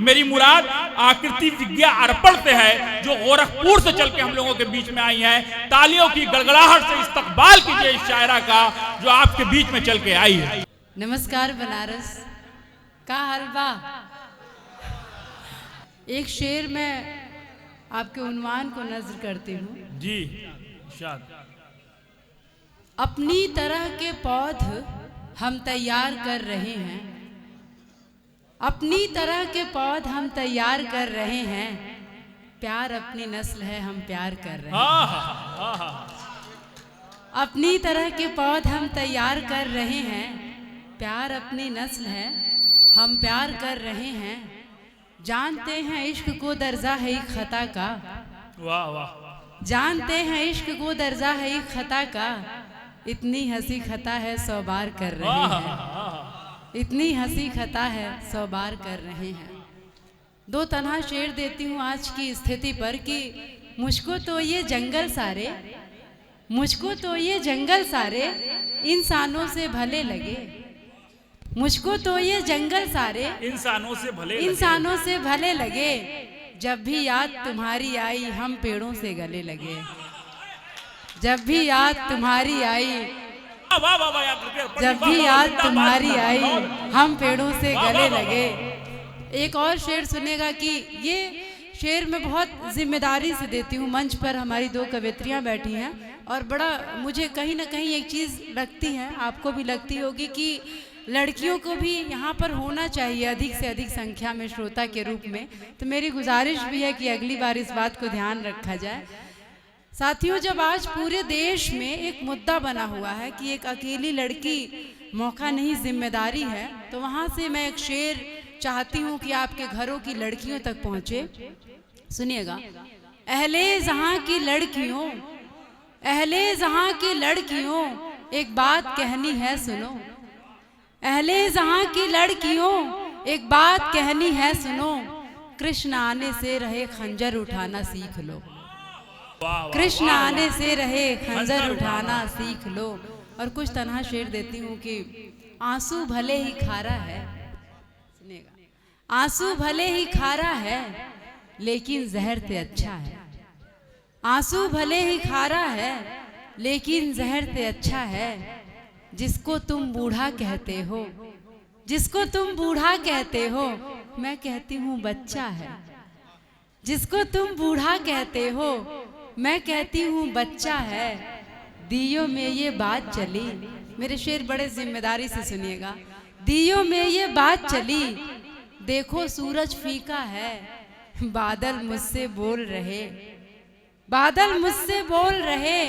मेरी मुराद आकृति विज्ञा अर्पण से है, जो गोरखपुर से चल के हम लोगों के बीच में आई है। तालियों की गड़गड़ाहट से इस्तकबाल कीजिए इस शायरा का जो आपके बीच में चल के आई है। नमस्कार बनारस का हलवा। एक शेर में आपके उन्वान को नजर करती हूँ जी। शाद। अपनी तरह के पौध हम तैयार कर रहे हैं, अपनी तरह के पौध हम तैयार कर रहे हैं, प्यार अपनी नस्ल है हम प्यार कर रहे हैं। अपनी तरह के पौध हम तैयार कर रहे हैं, प्यार अपनी नस्ल है हम प्यार कर रहे हैं। जानते हैं इश्क को दर्जा है एक खता का, वाह वाह। जानते हैं इश्क को दर्जा है एक खता का, इतनी हंसी खता है 100 बार कर रहे हैं, इतनी हंसी खता है 100 बार कर रहे हैं। दो तन्हा शेर देती हूँ आज की स्थिति पर कि मुझको तो ये जंगल सारे, मुझको तो ये जंगल सारे इंसानों से भले लगे, मुझको तो ये जंगल सारे इंसानों से भले लगे। जब भी याद तुम्हारी आई हम पेड़ों से गले लगे, जब भी याद तुम्हारी आई, जब भी याद तुम्हारी आई हम पेड़ों से गले लगे। एक और शेर सुनेगा कि ये शेर मैं बहुत जिम्मेदारी से देती हूँ। मंच पर हमारी दो कवित्रियाँ बैठी हैं और बड़ा मुझे कहीं ना कहीं एक चीज़ लगती है, आपको भी लगती होगी कि लड़कियों को भी यहाँ पर होना चाहिए अधिक से अधिक संख्या में श्रोता के रूप में। तो मेरी गुजारिश भी है कि अगली बार इस बात को ध्यान रखा जाए। साथियों, जब आज पूरे देश में एक मुद्दा बना हुआ है कि एक अकेली लड़की मौका नहीं जिम्मेदारी है, तो वहाँ से मैं एक शेर चाहती हूँ कि आपके घरों की लड़कियों तक पहुँचे। सुनिएगा। अहले जहाँ की लड़कियों, अहले जहाँ की लड़कियों एक बात कहनी है सुनो, अहले जहाँ की लड़कियों एक बात कहनी है सुनो, कृष्ण आने से रहे खंजर उठाना सीख लो, कृष्ण आने से रहे खंजर उठाना सीख लो। और कुछ तन्हा शेर देती हूँ कि आंसू भले ही खारा है, सुनिएगा, आंसू भले ही खारा है लेकिन जहर से अच्छा है, आंसू भले ही खारा है लेकिन जहर से अच्छा है। जिसको तुम बूढ़ा कहते हो, जिसको तुम बूढ़ा कहते हो, मैं कहती हूँ बच्चा है, जिसको तुम बूढ़ा कहते हो मैं कहती हूँ बच्चा है। दियों में ये बात चली, मेरे शेर बड़े जिम्मेदारी से सुनिएगा। दियों में ये बात चली, देखो सूरज फीका है, बादल मुझसे बोल रहे, बादल मुझसे बोल रहे,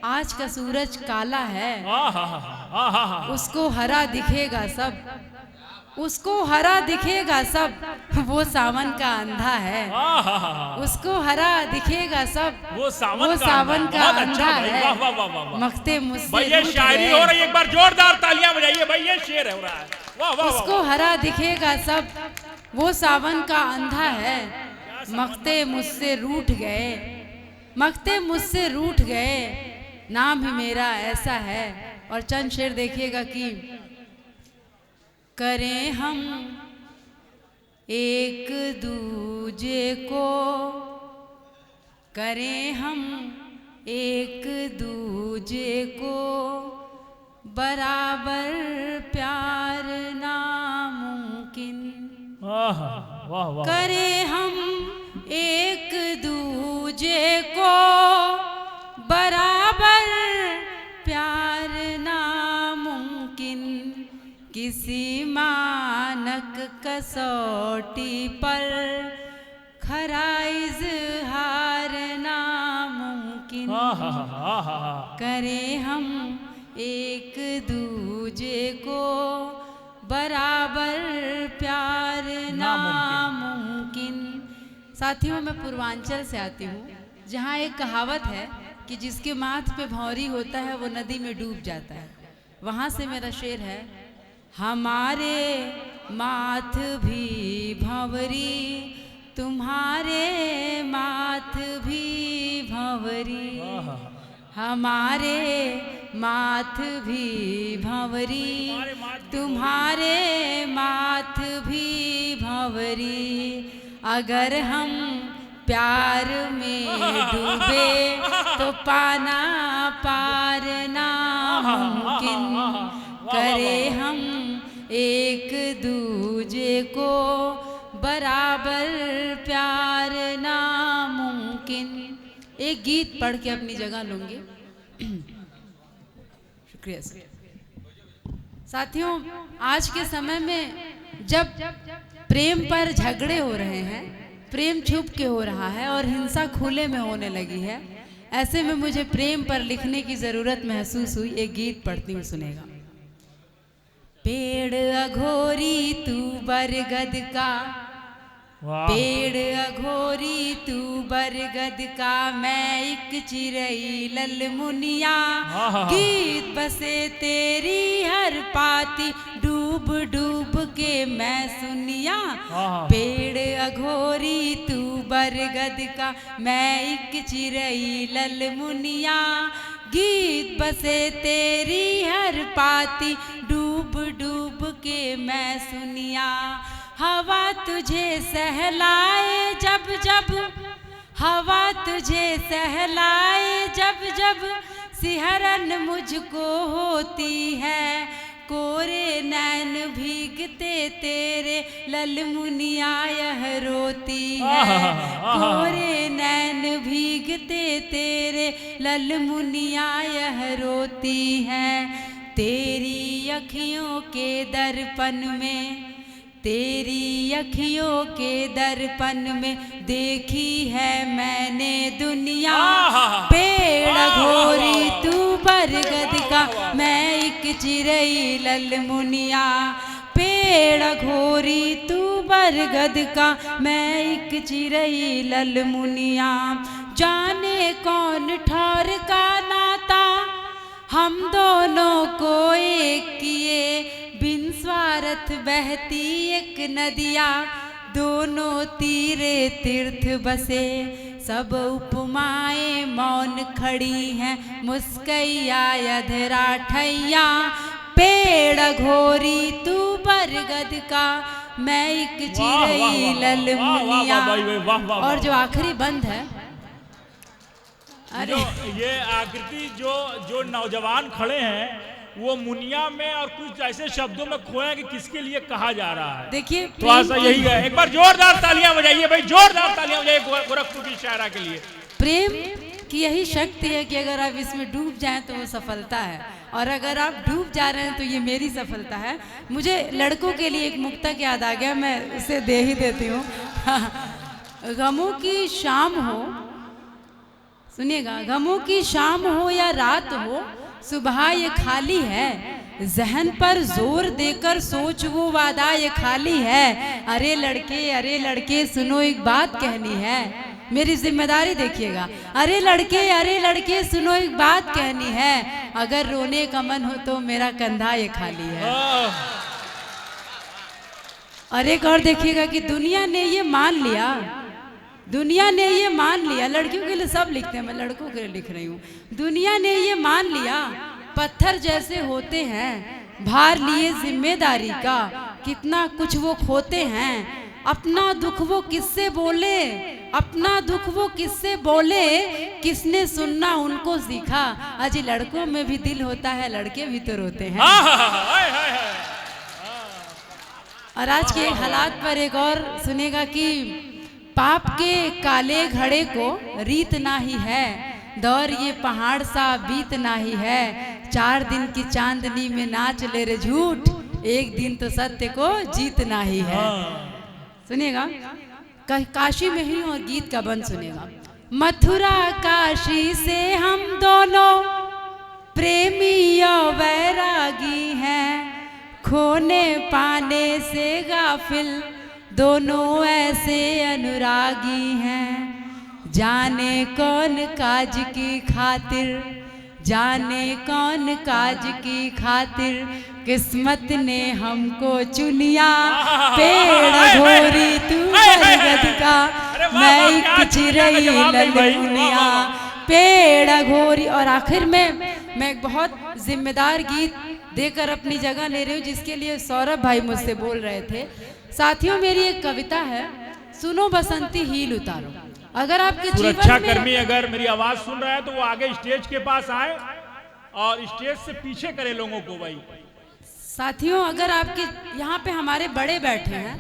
आज का सूरज काला है, उसको हरा दिखेगा सब, उसको हरा दिखेगा सब, वो सावन का अंधा है, उसको हरा दिखेगा सब, वो सावन का अंधा है। मखते मुझसे ये शायरी हो रही है, एक बार जोरदार तालियां बजाइए भाई, ये शेर है हो रहा है। वाह वाह। उसको हरा दिखेगा सब, वो सावन का अंधा है, मखते मुझसे रूठ गए, मखते मुझसे रूठ गए, नाम ही मेरा ऐसा है। और चंद शेर देखिएगा कि करें हम एक दूजे को, करें हम एक दूजे को, बराबर प्यार नामुमकिन, करें हम एक दूजे को, बराबर प्यार नामुमकिन, किसी मानक कसौटी पर खरा इज़हार नामुमकिन, करें हम एक दूजे को, बराबर प्यार नामुमकिन। साथियों, मैं पूर्वांचल से आती हूँ, जहाँ एक कहावत है कि जिसके माथ पे भौरी होता है वो नदी में डूब जाता है। वहाँ से मेरा शेर है, हमारे माथ भी भंवरी, तुम्हारे माथ भी भंवरी, हमारे माथ भी भंवरी, तुम्हारे माथ भी भंवरी। अगर हम प्यार में डूबे तो पाना पार नामुमकिन। करे हम एक दूजे को बराबर प्यार नामुमकिन। एक गीत पढ़ के अपनी जगह लूंगी। शुक्रिया साथियों। आज के समय में जब प्रेम पर झगड़े हो रहे हैं, प्रेम छुप के हो रहा है और हिंसा खुले में होने लगी है, ऐसे में मुझे प्रेम पर लिखने की जरूरत महसूस हुई। एक गीत पढ़ती हूँ, सुनेगा। पेड़ अघोरी तू बरगद का, पेड़ अघोरी तू बरगद का, मैं एक चिरई ललमुनिया। गीत बसे तेरी हर पाती, डूब डूब के मैं सुनिया। पेड़ अघोरी तू बरगद का, मैं एक चिरई ललमुनिया। गीत बसे तेरी हर पाती, डूब डूब के मैं सुनिया। हवा तुझे सहलाए जब जब, हवा तुझे सहलाए जब जब, सिहरन मुझको होती है। कोरे नैन भीगते तेरे ललमुनिया यह रोती है। कोरे नैन भीगते तेरे ललमुनिया यह रोती है। तेरी अखियों के दर्पण में, तेरी अखियों के दर्पण में देखी है मैंने दुनिया। पेड़ घोरी तू बरगद का, मैं एक चिरई ललमुनिया। पेड़ घोरी तू बरगद का, मैं एक चिरई ललमुनिया। जाने कौन ठौर का नाता, हम दोनों को एक किए। बिन स्वार्थ बहती एक नदिया, दोनों तीरे तीर्थ बसे। सब उपमाएं मौन खड़ी हैं, मुस्कैया अधरा ठैया। पेड़ घोरी तू बरगद का, मैं एक चिरई ललमुनिया। और जो आखिरी बंद है, अरे ये आकृति जो नौजवान खड़े हैं वो मुनिया में और कुछ ऐसे शब्दों में खोए कि किसके लिए कहा जा रहा है। देखिए तो ऐसा यही है। एक बार जोरदार तालियां बजाइए भाई, जोरदार तालियां बजाइए गोरखपुर की शायरा के लिए। प्रेम की यही शक्ति है कि अगर आप इसमें डूब जाएं तो वो सफलता है, और अगर आप डूब जा रहे हैं तो ये मेरी सफलता है। मुझे लड़कों के लिए एक मुक्तक याद आ गया, मैं उसे दे ही देती हूँ। गमों की शाम हो, सुनिएगा। गमों की शाम हो या रात हो, सुबह ये खाली है। जहन पर जोर देकर सोच वो वादा ये खाली है। अरे लड़के सुनो एक बात कहनी है, मेरी जिम्मेदारी देखिएगा। अरे लड़के सुनो एक बात कहनी है, अगर रोने का मन हो तो मेरा कंधा ये खाली है। और एक और देखिएगा कि दुनिया ने ये मान लिया, दुनिया ने ये मान लिया। लड़कियों के लिए सब लिखते हैं, मैं लड़कों के लिए लिख रही हूँ। दुनिया ने ये मान लिया, पत्थर जैसे होते हैं, भार लिए जिम्मेदारी का कितना कुछ वो खोते हैं। अपना दुख वो किससे बोले, अपना दुख वो किससे बोले, किसने सुनना उनको सीखा। अजी लड़कों में भी दिल होता है, लड़के भी तो रोते हैं। और आज के हालात पर एक और सुनेगा कि पाप के काले घड़े को रीत नाही है, दौर ये पहाड़ सा बीत नाही है। 4 दिन की चांदनी में नाच ले रे झूठ, एक दिन तो सत्य को जीत नाही है। सुनिएगा, काशी में ही और गीत का बंद सुनिएगा। मथुरा काशी से हम दोनों प्रेमी और वैरागी हैं, खोने पाने से गाफिल दोनों ऐसे अनुरागी हैं। जाने कौन काज की खातिर, जाने कौन काज की खातिर, किस्मत ने हमको चुनिया। पेड़ घोरी तू बरगद का, मैं एक चिरई ललमुनिया। पेड़ घोरी। और आखिर में मैं एक बहुत जिम्मेदार गीत देकर अपनी जगह ले रही हूँ, जिसके लिए सौरभ भाई मुझसे बोल रहे थे। साथियों, मेरी एक कविता है, सुनो बसंती हील उतारो। अगर आपके सुरक्षा जीवन कर्मी अगर मेरी आवाज सुन रहा है तो वो आगे स्टेज के पास आए और स्टेज से पीछे करे लोगों को। भाई साथियों, अगर आपके यहाँ पे हमारे बड़े बैठे हैं,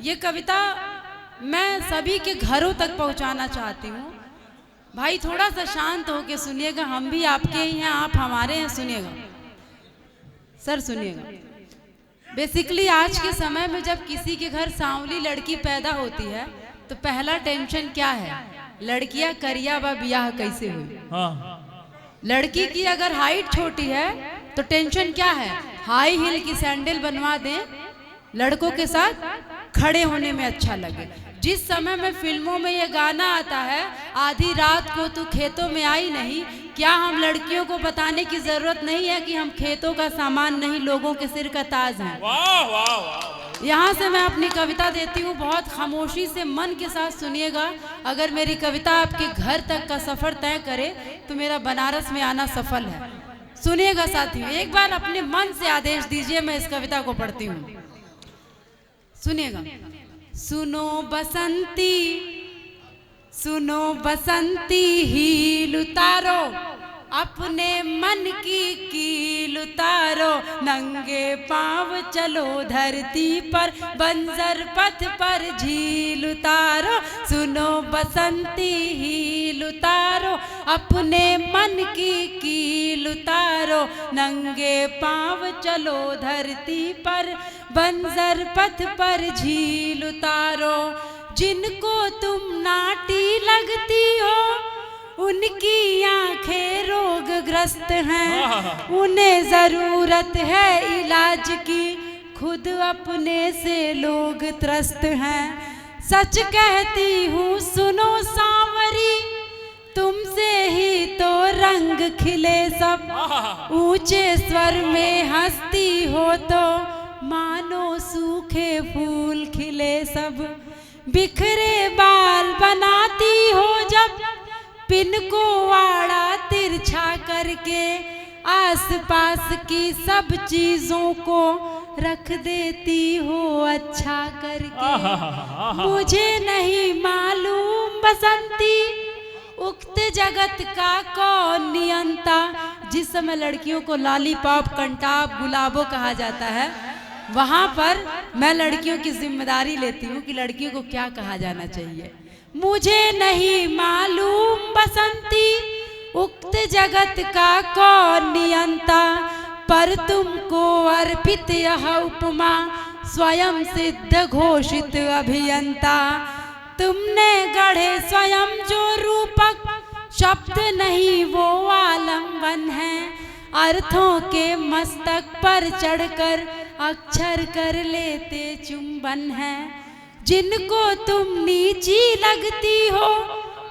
ये कविता मैं सभी के घरों तक पहुँचाना चाहती हूँ। भाई थोड़ा सा शांत होके सुनिएगा, हम भी आपके ही हैं, आप हमारे हैं, सुनिएगा सर, सुनिएगा। बेसिकली आज के समय में जब किसी के घर सांवली लड़की पैदा होती है तो पहला टेंशन क्या है, लड़कियां करिया व ब्याह कैसे हुई। लड़की की अगर हाइट छोटी है तो टेंशन क्या है, हाई हील की सैंडल बनवा दें, लड़कों के साथ खड़े होने में अच्छा लगे। जिस समय में फिल्मों में ये गाना आता है, आधी रात को तू खेतों में आई नहीं, क्या हम लड़कियों को बताने की जरूरत नहीं है कि हम खेतों का सामान नहीं, लोगों के सिर का ताज हैं। वाह वाह वाह। यहाँ से मैं अपनी कविता देती हूँ, बहुत खामोशी से मन के साथ सुनिएगा। अगर मेरी कविता आपके घर तक का सफर तय करे तो मेरा बनारस में आना सफल है। सुनिएगा साथियों, एक बार अपने मन से आदेश दीजिए, मैं इस कविता को पढ़ती हूँ, सुनिएगा। सुनो बसंती, सुनो बसंती हील उतारो, अपने मन की कील उतारो, नंगे पांव चलो धरती पर, बंजर पथ पर झील उतारो। सुनो बसंती हील उतारो, अपने मन की कील उतारो, नंगे पांव चलो धरती पर, बंजर पथ पर झील उतारो। जिनको तुम नाटी लगती हो उनकी आंखें रोगग्रस्त हैं, उन्हें जरूरत है इलाज की, खुद अपने से लोग त्रस्त हैं। सच कहती हूँ सुनो सांवरी, तुमसे ही तो रंग खिले सब, ऊंचे स्वर में हंसती हो तो मानो सूखे फूल खिले सब। बिखरे बाल बनाती हो जब, पिन को आड़ा तिरछा करके, आसपास की सब चीजों को रख देती हो अच्छा करके। मुझे नहीं मालूम बसंती, उक्त जगत का कौन नियंता। जिस समय लड़कियों को लॉलीपॉप, कंटाप, गुलाबो कहा जाता है, वहां पर मैं लड़कियों की जिम्मेदारी लेती हूँ कि लड़कियों को क्या कहा जाना चाहिए। मुझे नहीं मालूम बसंती, उक्त जगत का कौन नियंता, पर तुमको अर्पित यह उपमा, स्वयं सिद्ध घोषित अभियंता। तुमने गढ़े स्वयं जो रूपक, शब्द नहीं वो आलम्बन है, अर्थों के मस्तक पर चढ़कर अक्षर कर लेते चुंबन है। जिनको तुम नीची लगती हो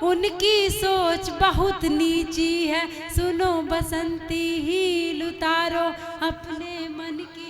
उनकी सोच बहुत नीची है, सुनो बसंती हील उतारो, अपने मन की